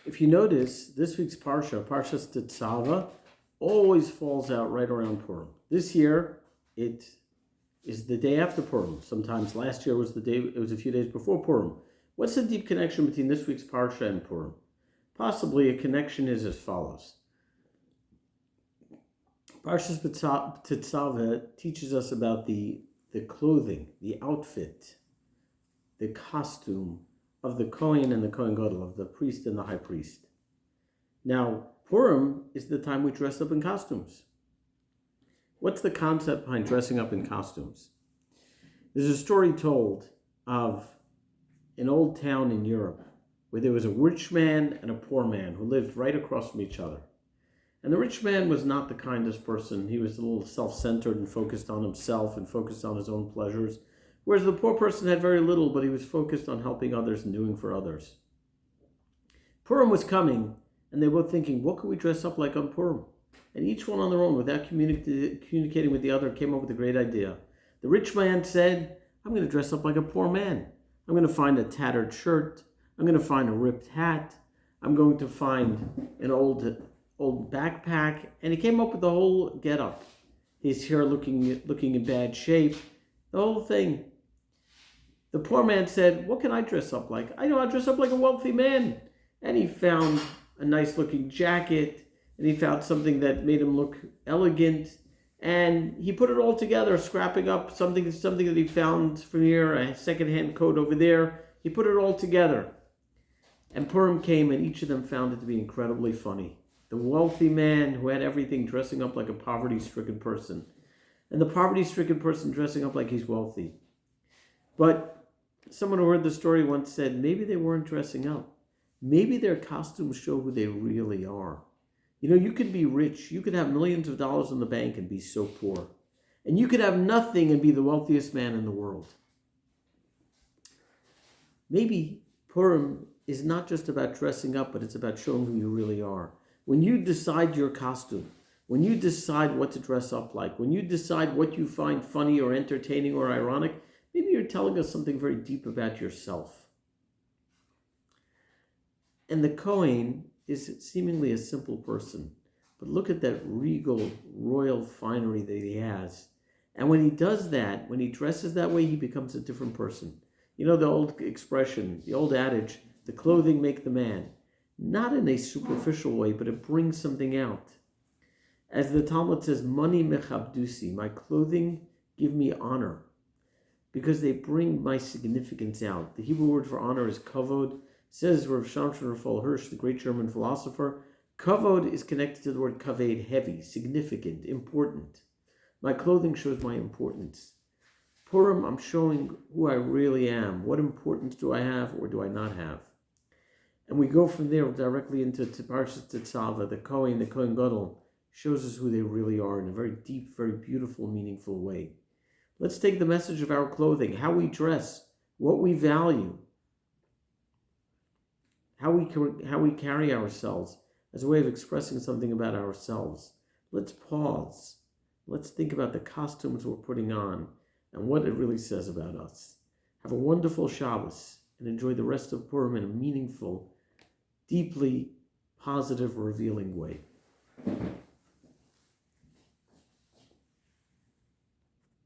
If you notice, this week's Parshas Tetzaveh, always falls out right around Purim. This year, it is the day after Purim. Sometimes last year was it was a few days before Purim. What's the deep connection between this week's Parsha and Purim? Possibly a connection is as follows. Parshas Tetzaveh teaches us about the clothing, the outfit, the costume of the Kohen and the Kohen Gadol, of the priest and the high priest. Now, Purim is the time we dress up in costumes. What's the concept behind dressing up in costumes? There's a story told of an old town in Europe where there was a rich man and a poor man who lived right across from each other. And the rich man was not the kindest person. He was a little self-centered and focused on himself and focused on his own pleasures. Whereas the poor person had very little, but he was focused on helping others and doing for others. Purim was coming, and they were both thinking, what could we dress up like on Purim? And each one on their own, without communicating with the other, came up with a great idea. The rich man said, I'm going to dress up like a poor man. I'm going to find a tattered shirt. I'm going to find a ripped hat. I'm going to find an old backpack. And he came up with the whole get-up. His hair looking in bad shape. The whole thing. The poor man said, what can I dress up like? I know I'll dress up like a wealthy man. And he found a nice looking jacket, and he found something that made him look elegant. And he put it all together, scrapping up something that he found from here, a secondhand coat over there. He put it all together. And Purim came, and each of them found it to be incredibly funny. The wealthy man who had everything dressing up like a poverty-stricken person. And the poverty-stricken person dressing up like he's wealthy. But someone who heard the story once said, maybe they weren't dressing up. Maybe their costumes show who they really are. You know, you could be rich. You could have millions of dollars in the bank and be so poor. And you could have nothing and be the wealthiest man in the world. Maybe Purim is not just about dressing up, but it's about showing who you really are. When you decide your costume, when you decide what to dress up like, when you decide what you find funny or entertaining or ironic, maybe you're telling us something very deep about yourself. And the Kohen is seemingly a simple person, but look at that regal, royal finery that he has. And when he does that, when he dresses that way, he becomes a different person. You know the old expression, the old adage, the clothing make the man. Not in a superficial way, but it brings something out. As the Talmud says, mani mechabdusi, my clothing give me honor, because they bring my significance out. The Hebrew word for honor is kavod. Says Rav Shamshon Raphael Hirsch, the great German philosopher, kavod is connected to the word kaved, heavy, significant, important. My clothing shows my importance. Purim, I'm showing who I really am. What importance do I have or do I not have? And we go from there directly into Parshas Tetzaveh. The Kohen Gadol, shows us who they really are in a very deep, very beautiful, meaningful way. Let's take the message of our clothing, how we dress, what we value, how we carry ourselves as a way of expressing something about ourselves. Let's pause. Let's think about the costumes we're putting on and what it really says about us. Have a wonderful Shabbos and enjoy the rest of Purim in a meaningful, deeply positive, revealing way.